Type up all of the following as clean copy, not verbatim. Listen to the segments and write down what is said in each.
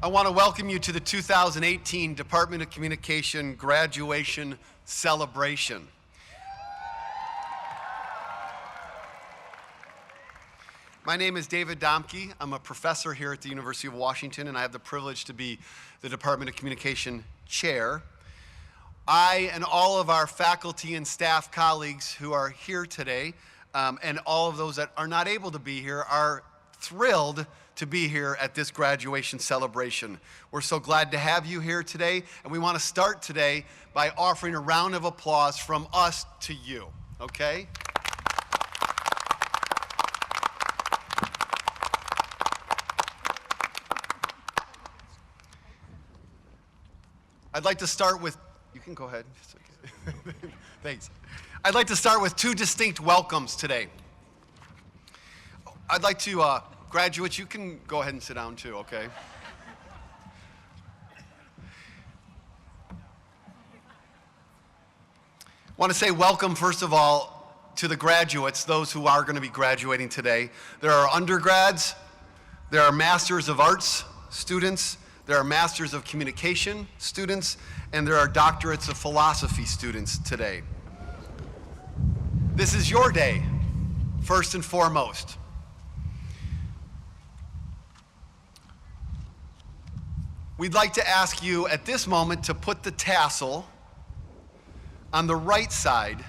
I want to welcome you to the 2018 Department of Communication Graduation Celebration. My name is David Domke. I'm a professor here at the University of Washington, and I have the privilege to be the Department of Communication Chair. I and all of our faculty and staff colleagues who are here today, and all of those that are not able to be here, are thrilled to be here at this graduation celebration. We're so glad to have you here today, and we want to start today by offering a round of applause from us to you, okay? I'd like to start with, you can go ahead. Okay. Thanks. I'd like to start with two distinct welcomes today. I'd like to, graduates, you can go ahead and sit down too, okay? I want to say welcome, first of all, to the graduates, those who are going to be graduating today. There are undergrads, there are Masters of Arts students, there are Masters of Communication students, and there are Doctorates of Philosophy students today. This is your day, first and foremost. We'd like to ask you at this moment to put the tassel on the right side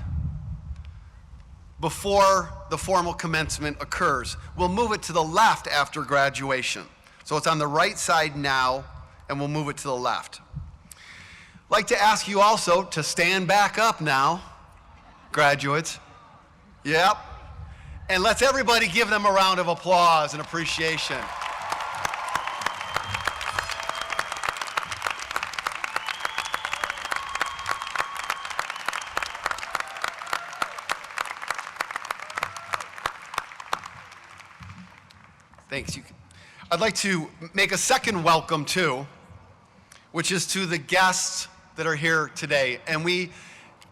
before the formal commencement occurs. We'll move it to the left after graduation. So it's on the right side now, and we'll move it to the left. I'd like to ask you also to stand back up now, graduates. Yep. And let's everybody give them a round of applause and appreciation. Thanks. I'd like to make a second welcome too, which is to the guests that are here today. And we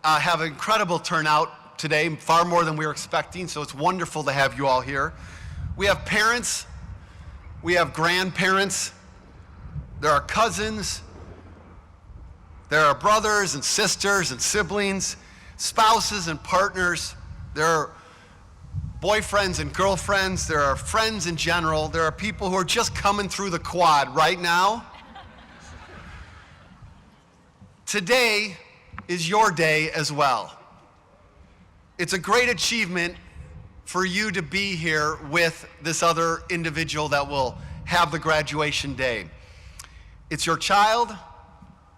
have an incredible turnout today, far more than we were expecting, so it's wonderful to have you all here. We have parents, we have grandparents, there are cousins, there are brothers and sisters and siblings, spouses and partners, there are boyfriends and girlfriends, there are friends in general, there are people who are just coming through the quad right now. Today is your day as well. It's a great achievement for you to be here with this other individual that will have the graduation day. It's your child,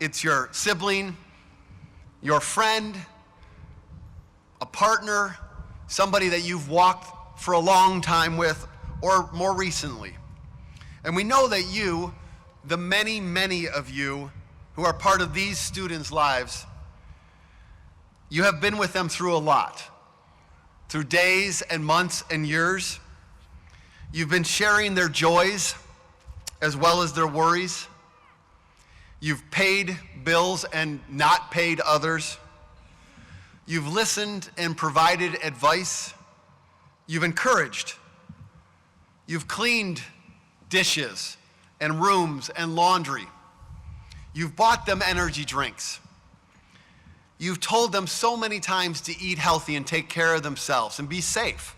it's your sibling, your friend, a partner, somebody that you've walked for a long time with, or more recently. And we know that you, the many, many of you who are part of these students' lives, you have been with them through a lot, through days and months and years. You've been sharing their joys as well as their worries. You've paid bills and not paid others. You've listened and provided advice. You've encouraged. You've cleaned dishes and rooms and laundry. You've bought them energy drinks. You've told them so many times to eat healthy and take care of themselves and be safe.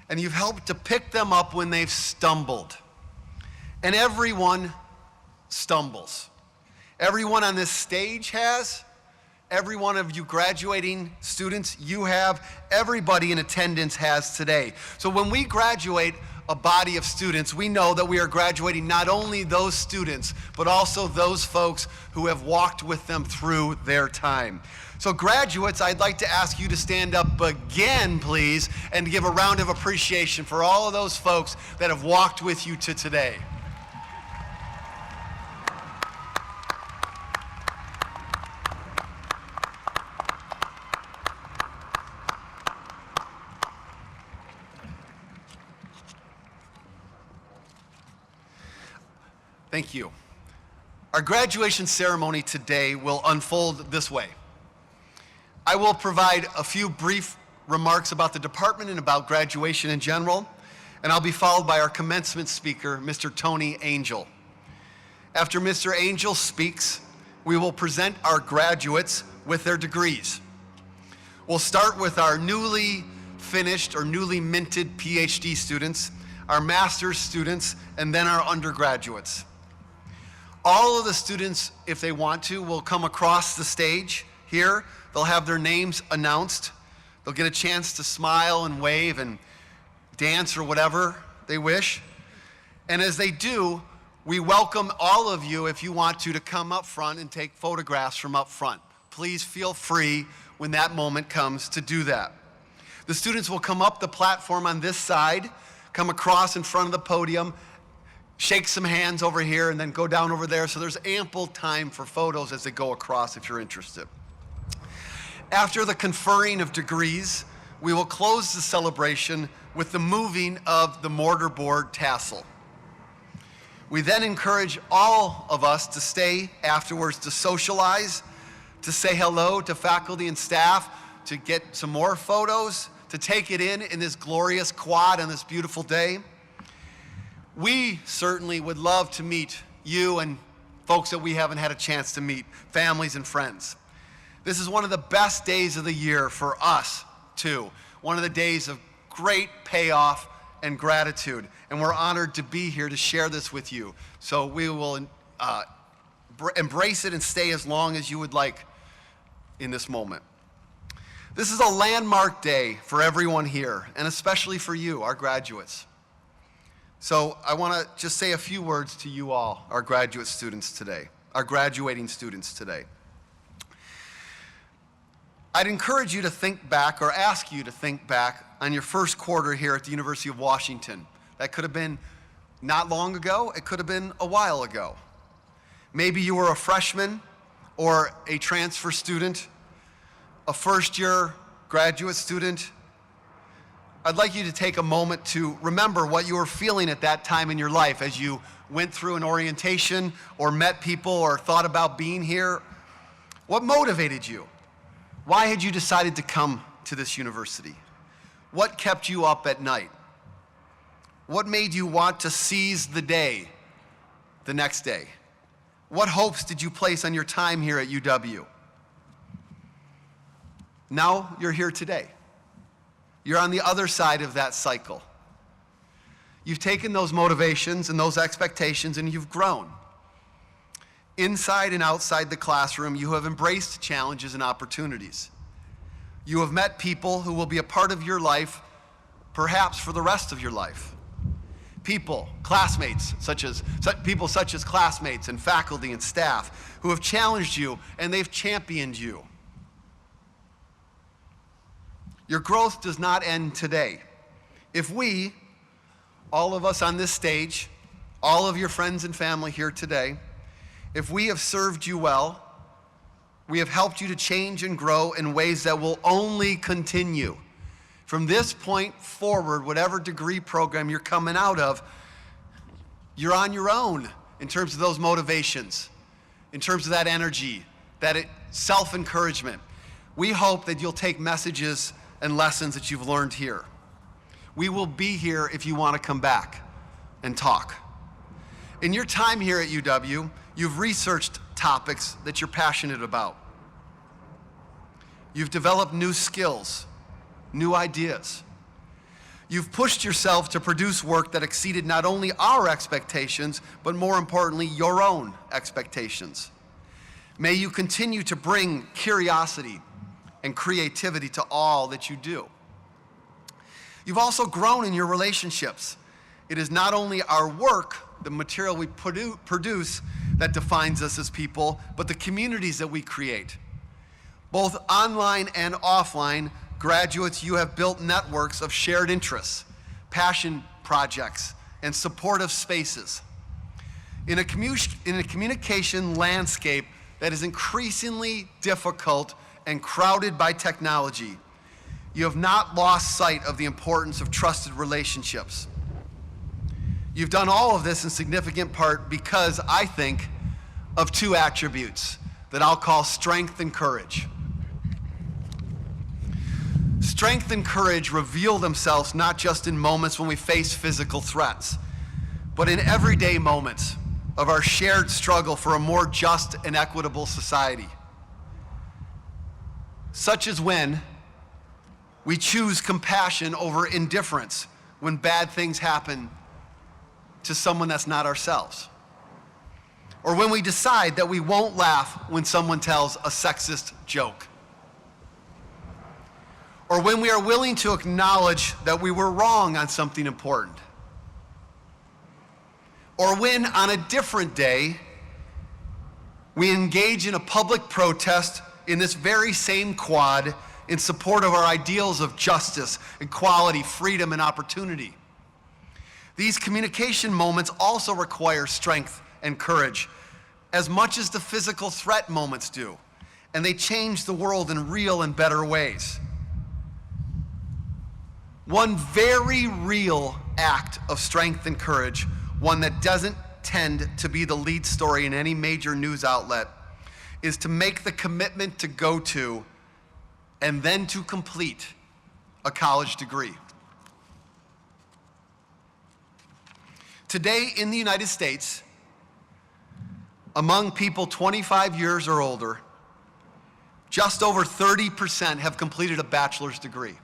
And you've helped to pick them up when they've stumbled. And everyone stumbles. Everyone on this stage has. Every one of you graduating students, you have, everybody in attendance has today. So when we graduate a body of students, we know that we are graduating not only those students, but also those folks who have walked with them through their time. So graduates, I'd like to ask you to stand up again, please, and give a round of appreciation for all of those folks that have walked with you to today. Thank you. Our graduation ceremony today will unfold this way. I will provide a few brief remarks about the department and about graduation in general, and I'll be followed by our commencement speaker, Mr. Tony Angel. After Mr. Angel speaks, we will present our graduates with their degrees. We'll start with our newly finished or newly minted PhD students, our master's students, and then our undergraduates. All of the students, if they want to, will come across the stage here. They'll have their names announced. They'll get a chance to smile and wave and dance or whatever they wish. And as they do, we welcome all of you, if you want to come up front and take photographs from up front. Please feel free when that moment comes to do that. The students will come up the platform on this side, come across in front of the podium, shake some hands over here, and then go down over there. So there's ample time for photos as they go across if you're interested. After the conferring of degrees, we will close the celebration with the moving of the mortarboard tassel. We then encourage all of us to stay afterwards to socialize, to say hello to faculty and staff, to get some more photos, to take it in this glorious quad on this beautiful day. We certainly would love to meet you and folks that we haven't had a chance to meet, families and friends. This is one of the best days of the year for us, too. One of the days of great payoff and gratitude. And we're honored to be here to share this with you. So we will embrace it and stay as long as you would like in this moment. This is a landmark day for everyone here, and especially for you, our graduates. So I want to just say a few words to you all, our graduate students today, our graduating students today. I'd encourage you to think back, or ask you to think back on your first quarter here at the University of Washington. That could have been not long ago, it could have been a while ago. Maybe you were a freshman or a transfer student, a first-year graduate student. I'd like you to take a moment to remember what you were feeling at that time in your life as you went through an orientation or met people or thought about being here. What motivated you? Why had you decided to come to this university? What kept you up at night? What made you want to seize the day the next day? What hopes did you place on your time here at UW? Now you're here today. You're on the other side of that cycle. You've taken those motivations and those expectations and you've grown. Inside and outside the classroom, you have embraced challenges and opportunities. You have met people who will be a part of your life, perhaps for the rest of your life. People, classmates, people such as classmates and faculty and staff who have challenged you and they've championed you. Your growth does not end today. If we, all of us on this stage, all of your friends and family here today, if we have served you well, we have helped you to change and grow in ways that will only continue. From this point forward, whatever degree program you're coming out of, you're on your own in terms of those motivations, in terms of that energy, that self-encouragement. We hope that you'll take messages and lessons that you've learned here. We will be here if you want to come back and talk. In your time here at UW, you've researched topics that you're passionate about. You've developed new skills, new ideas. You've pushed yourself to produce work that exceeded not only our expectations, but more importantly, your own expectations. May you continue to bring curiosity and creativity to all that you do. You've also grown in your relationships. It is not only our work, the material we produce, that defines us as people, but the communities that we create. Both online and offline, graduates, you have built networks of shared interests, passion projects, and supportive spaces. In a communication landscape that is increasingly difficult and crowded by technology, you have not lost sight of the importance of trusted relationships. You've done all of this in significant part because, I think, of two attributes that I'll call strength and courage. Strength and courage reveal themselves not just in moments when we face physical threats, but in everyday moments of our shared struggle for a more just and equitable society, such as when we choose compassion over indifference when bad things happen to someone that's not ourselves, or when we decide that we won't laugh when someone tells a sexist joke, or when we are willing to acknowledge that we were wrong on something important, or when on a different day we engage in a public protest in this very same quad in support of our ideals of justice, equality, freedom, and opportunity. These communication moments also require strength and courage as much as the physical threat moments do, and they change the world in real and better ways. One very real act of strength and courage, one that doesn't tend to be the lead story in any major news outlet, is to make the commitment to go to and then to complete a college degree. Today in the United States, among people 25 years or older, just over 30% have completed a bachelor's degree.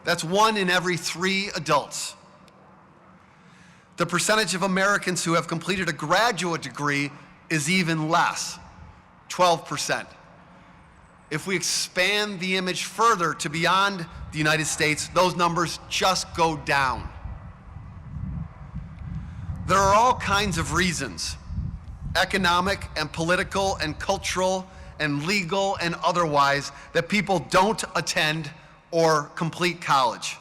That's 1 in every 3 adults. The percentage of Americans who have completed a graduate degree is even less, 12%. If we expand the image further to beyond the United States, those numbers just go down. There are all kinds of reasons, economic and political and cultural and legal and otherwise, that people don't attend or complete college.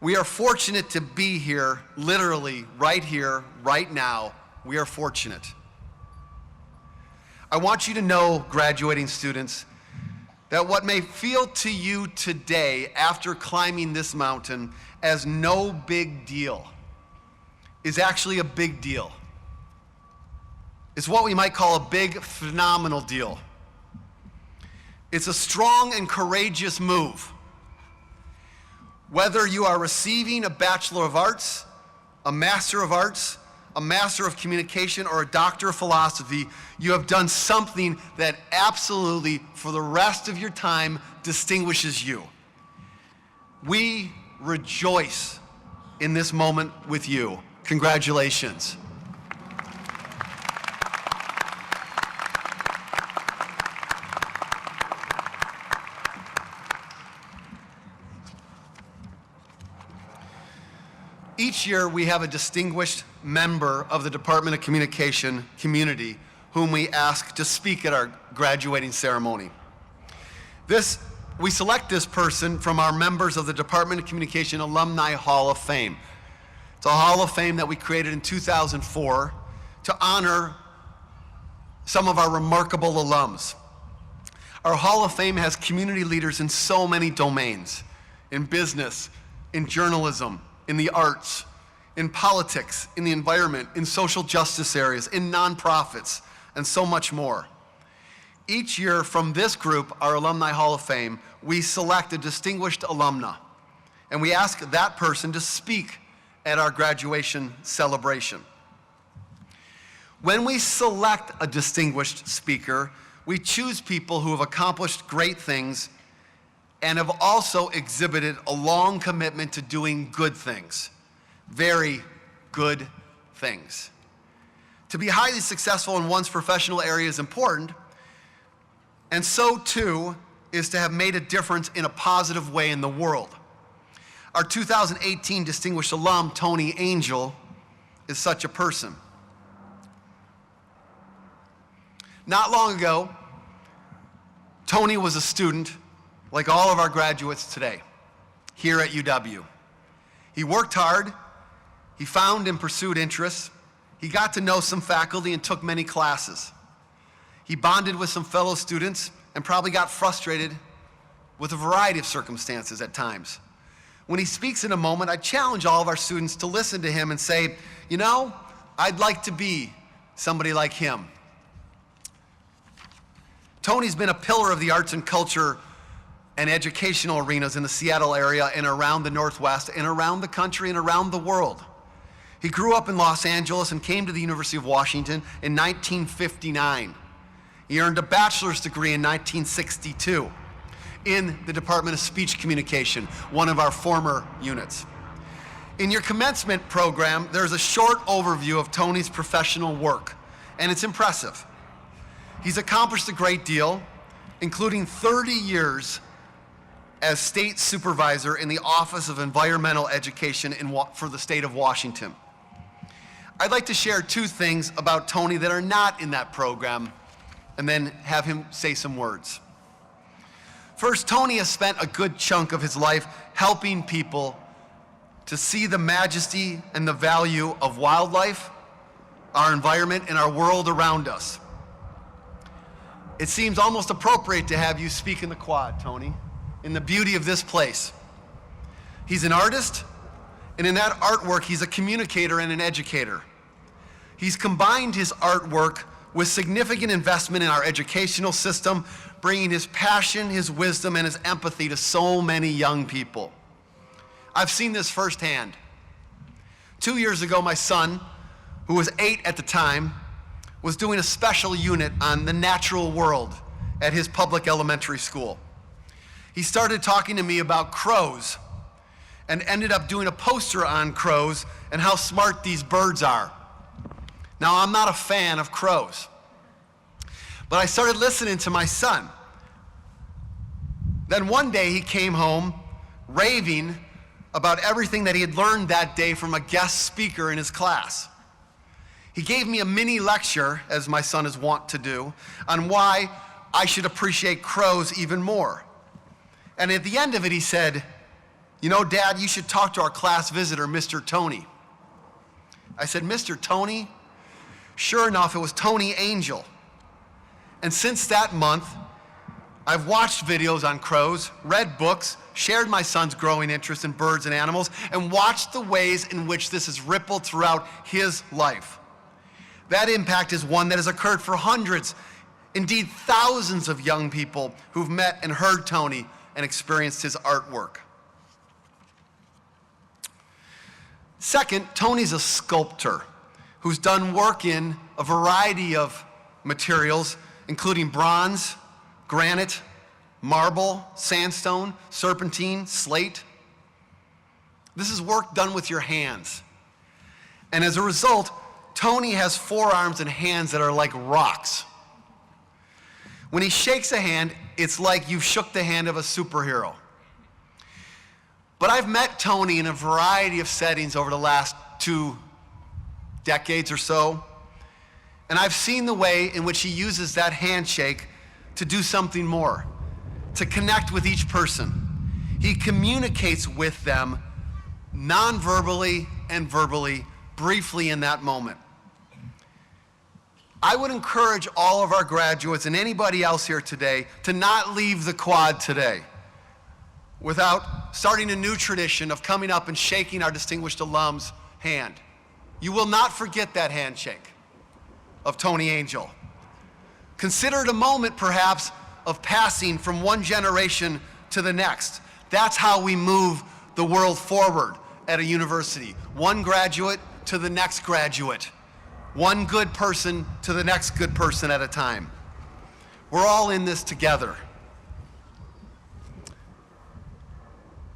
We are fortunate to be here, literally right here, right now. We are fortunate. I want you to know, graduating students, that what may feel to you today after climbing this mountain as no big deal is actually a big deal. It's what we might call a big, phenomenal deal. It's a strong and courageous move. Whether you are receiving a Bachelor of Arts, a Master of Arts, a Master of Communication, or a Doctor of Philosophy, you have done something that absolutely, for the rest of your time, distinguishes you. We rejoice in this moment with you. Congratulations. Each year, we have a distinguished member of the Department of Communication community whom we ask to speak at our graduating ceremony. We select this person from our members of the Department of Communication Alumni Hall of Fame. It's a Hall of Fame that we created in 2004 to honor some of our remarkable alums. Our Hall of Fame has community leaders in so many domains, in business, in journalism, in the arts, in politics, in the environment, in social justice areas, in nonprofits, and so much more. Each year from this group, our Alumni Hall of Fame, we select a distinguished alumna, and we ask that person to speak at our graduation celebration. When we select a distinguished speaker, we choose people who have accomplished great things and have also exhibited a long commitment to doing good things, very good things. To be highly successful in one's professional area is important, and so too is to have made a difference in a positive way in the world. Our 2018 distinguished alum, Tony Angel, is such a person. Not long ago, Tony was a student like all of our graduates today, here at UW. He worked hard, he found and pursued interests, he got to know some faculty and took many classes. He bonded with some fellow students and probably got frustrated with a variety of circumstances at times. When he speaks in a moment, I challenge all of our students to listen to him and say, you know, I'd like to be somebody like him. Tony's been a pillar of the arts and culture and educational arenas in the Seattle area and around the Northwest and around the country and around the world. He grew up in Los Angeles and came to the University of Washington in 1959. He earned a bachelor's degree in 1962 in the Department of Speech Communication, one of our former units. In your commencement program, there's a short overview of Tony's professional work, and it's impressive. He's accomplished a great deal, including 30 years as state supervisor in the Office of Environmental Education for the state of Washington. I'd like to share two things about Tony that are not in that program, and then have him say some words. First, Tony has spent a good chunk of his life helping people to see the majesty and the value of wildlife, our environment, and our world around us. It seems almost appropriate to have you speak in the quad, Tony, in the beauty of this place. He's an artist, and in that artwork, he's a communicator and an educator. He's combined his artwork with significant investment in our educational system, bringing his passion, his wisdom, and his empathy to so many young people. I've seen this firsthand. 2 years ago, my son, who was 8 at the time, was doing a special unit on the natural world at his public elementary school. He started talking to me about crows and ended up doing a poster on crows and how smart these birds are. Now, I'm not a fan of crows, but I started listening to my son. Then one day he came home raving about everything that he had learned that day from a guest speaker in his class. He gave me a mini lecture, as my son is wont to do, on why I should appreciate crows even more. And at the end of it, he said, "You know, Dad, you should talk to our class visitor, Mr. Tony." I said, "Mr. Tony?" Sure enough, it was Tony Angel. And since that month, I've watched videos on crows, read books, shared my son's growing interest in birds and animals, and watched the ways in which this has rippled throughout his life. That impact is one that has occurred for hundreds, indeed thousands of young people who've met and heard Tony and experienced his artwork. Second, Tony's a sculptor who's done work in a variety of materials, including bronze, granite, marble, sandstone, serpentine, slate. This is work done with your hands. And as a result, Tony has forearms and hands that are like rocks. When he shakes a hand, it's like you've shook the hand of a superhero. But I've met Tony in a variety of settings over the last 2 decades or so, and I've seen the way in which he uses that handshake to do something more, to connect with each person. He communicates with them non-verbally and verbally, briefly in that moment. I would encourage all of our graduates and anybody else here today to not leave the quad today without starting a new tradition of coming up and shaking our distinguished alum's hand. You will not forget that handshake of Tony Angel. Consider it a moment, perhaps, of passing from one generation to the next. That's how we move the world forward at a university. One graduate to the next graduate. One good person to the next good person at a time. We're all in this together.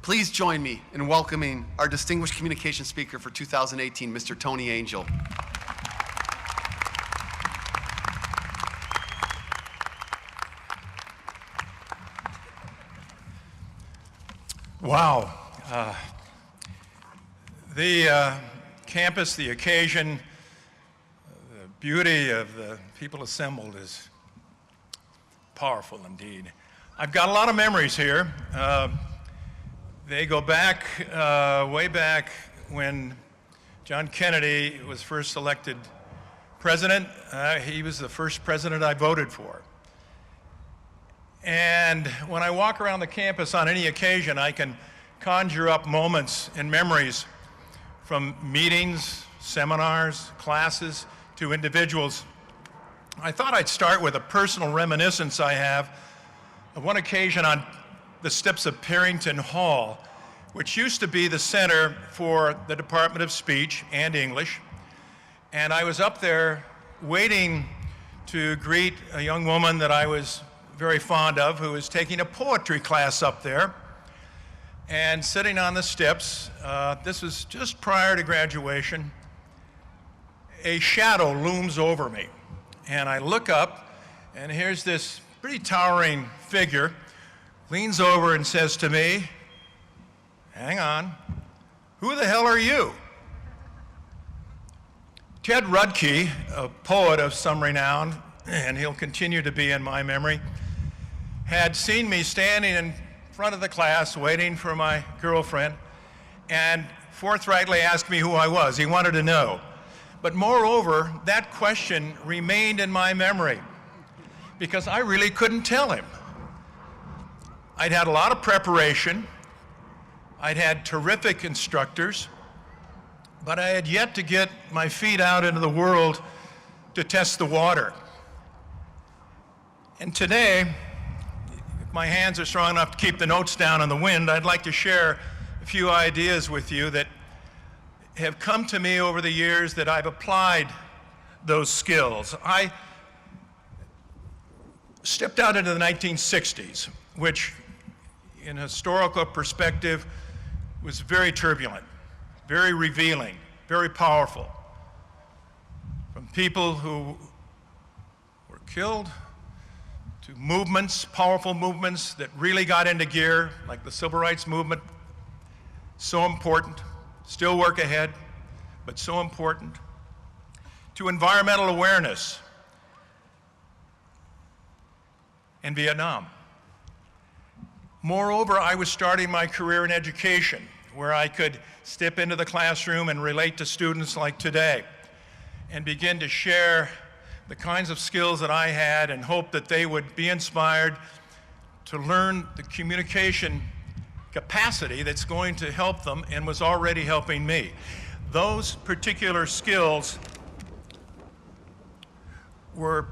Please join me in welcoming our distinguished communication speaker for 2018, Mr. Tony Angel. Wow. The campus, the occasion, the beauty of the people assembled is powerful indeed. I've got a lot of memories here. They go back, way back when John Kennedy was first elected president. He was the first president I voted for. And when I walk around the campus on any occasion, I can conjure up moments and memories from meetings, seminars, classes, to individuals. I thought I'd start with a personal reminiscence I have of one occasion on the steps of Parrington Hall which used to be the center for the Department of Speech and English. And I was up there waiting to greet a young woman that I was very fond of, who was taking a poetry class up there. And sitting on the steps, this was just prior to graduation, a shadow looms over me. And I look up, and here's this pretty towering figure, leans over and says to me, "Hang on, who the hell are you?" Ted Rudke, a poet of some renown, and he'll continue to be in my memory, had seen me standing in front of the class waiting for my girlfriend and forthrightly asked me who I was. He wanted to know. But moreover, that question remained in my memory because I really couldn't tell him. I'd had a lot of preparation. I'd had terrific instructors, but I had yet to get my feet out into the world to test the water. And today, if my hands are strong enough to keep the notes down in the wind, I'd like to share a few ideas with you that have come to me over the years that I've applied those skills. I stepped out into the 1960s, which in historical perspective was very turbulent, very revealing, very powerful. From people who were killed to movements, powerful movements that really got into gear, like the Civil Rights Movement, so important. Still work ahead, but so important. To environmental awareness and Vietnam. Moreover, I was starting my career in education, where I could step into the classroom and relate to students like today and begin to share the kinds of skills that I had and hope that they would be inspired to learn the communication capacity that's going to help them and was already helping me. Those particular skills were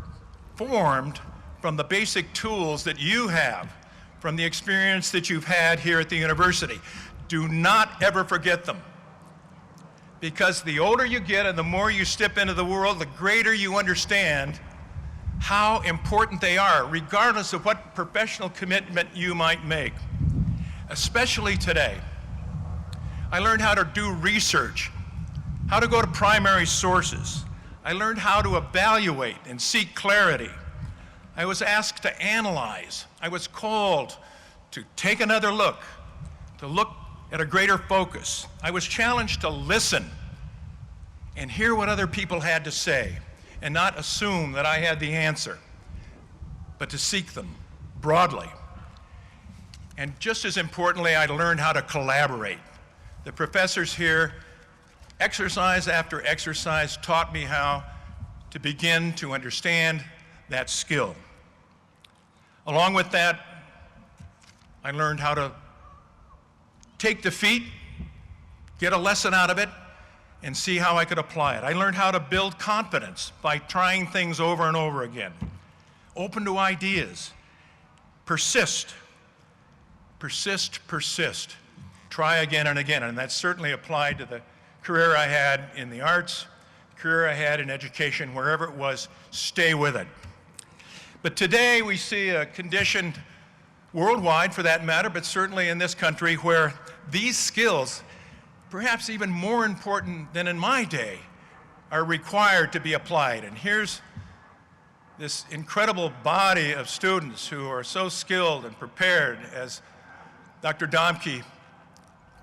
formed from the basic tools that you have, from the experience that you've had here at the university. Do not ever forget them, because the older you get and the more you step into the world, the greater you understand how important they are, regardless of what professional commitment you might make. Especially today. I learned how to do research, how to go to primary sources. I learned how to evaluate and seek clarity. I was asked to analyze. I was called to take another look, to look at a greater focus. I was challenged to listen and hear what other people had to say and not assume that I had the answer, but to seek them broadly. And just as importantly, I learned how to collaborate. The professors here, exercise after exercise, taught me how to begin to understand that skill. Along with that, I learned how to take defeat, get a lesson out of it, and see how I could apply it. I learned how to build confidence by trying things over and over again. Open to ideas. Persist. Persist, persist. Try again and again. And that certainly applied to the career I had in the arts, career I had in education, wherever it was, stay with it. But today we see a condition worldwide, for that matter, but certainly in this country, where these skills, perhaps even more important than in my day, are required to be applied. And here's this incredible body of students who are so skilled and prepared, as Dr. Domke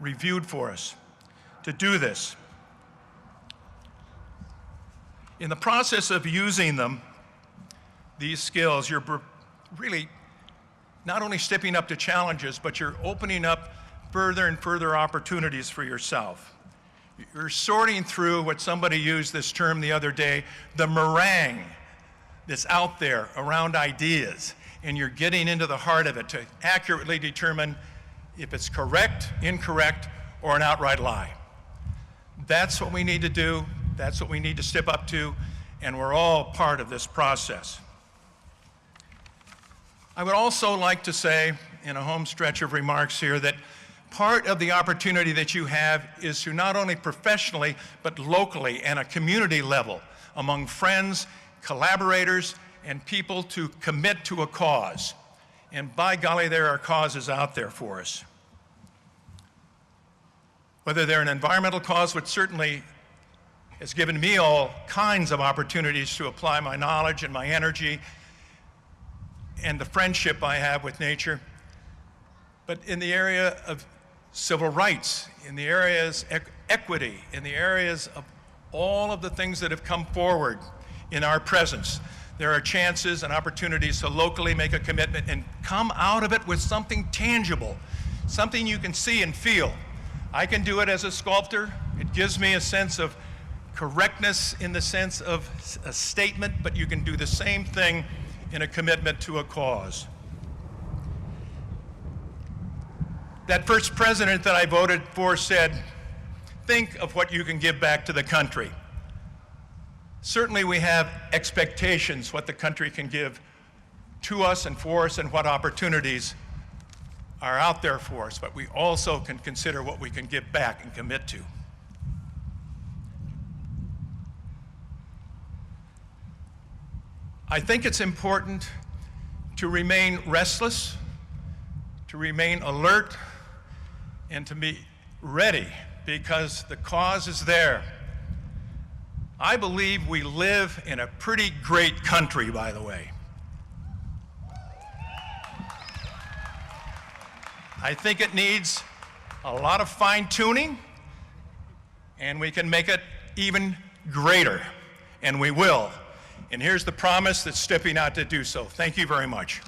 reviewed for us, to do this. In the process of using them, these skills, you're really not only stepping up to challenges, but you're opening up further and further opportunities for yourself. You're sorting through what somebody used this term the other day, the meringue that's out there around ideas, and you're getting into the heart of it to accurately determine if it's correct, incorrect, or an outright lie. That's what we need to do. That's what we need to step up to, and we're all part of this process. I would also like to say, in a home stretch of remarks here, that part of the opportunity that you have is to not only professionally, but locally and a community level among friends, collaborators, and people to commit to a cause. And by golly, there are causes out there for us. Whether they're an environmental cause, which certainly has given me all kinds of opportunities to apply my knowledge and my energy and the friendship I have with nature, but in the area of civil rights, in the areas of equity, in the areas of all of the things that have come forward in our presence, there are chances and opportunities to locally make a commitment and come out of it with something tangible, something you can see and feel. I can do it as a sculptor. It gives me a sense of correctness in the sense of a statement, but you can do the same thing in a commitment to a cause. That first president that I voted for said, think of what you can give back to the country. Certainly we have expectations what the country can give to us and for us and what opportunities are out there for us, but we also can consider what we can give back and commit to. I think it's important to remain restless, to remain alert, and to be ready because the cause is there. I believe we live in a pretty great country, by the way. I think it needs a lot of fine-tuning, and we can make it even greater, and we will. And here's the promise that's stepping out to do so. Thank you very much.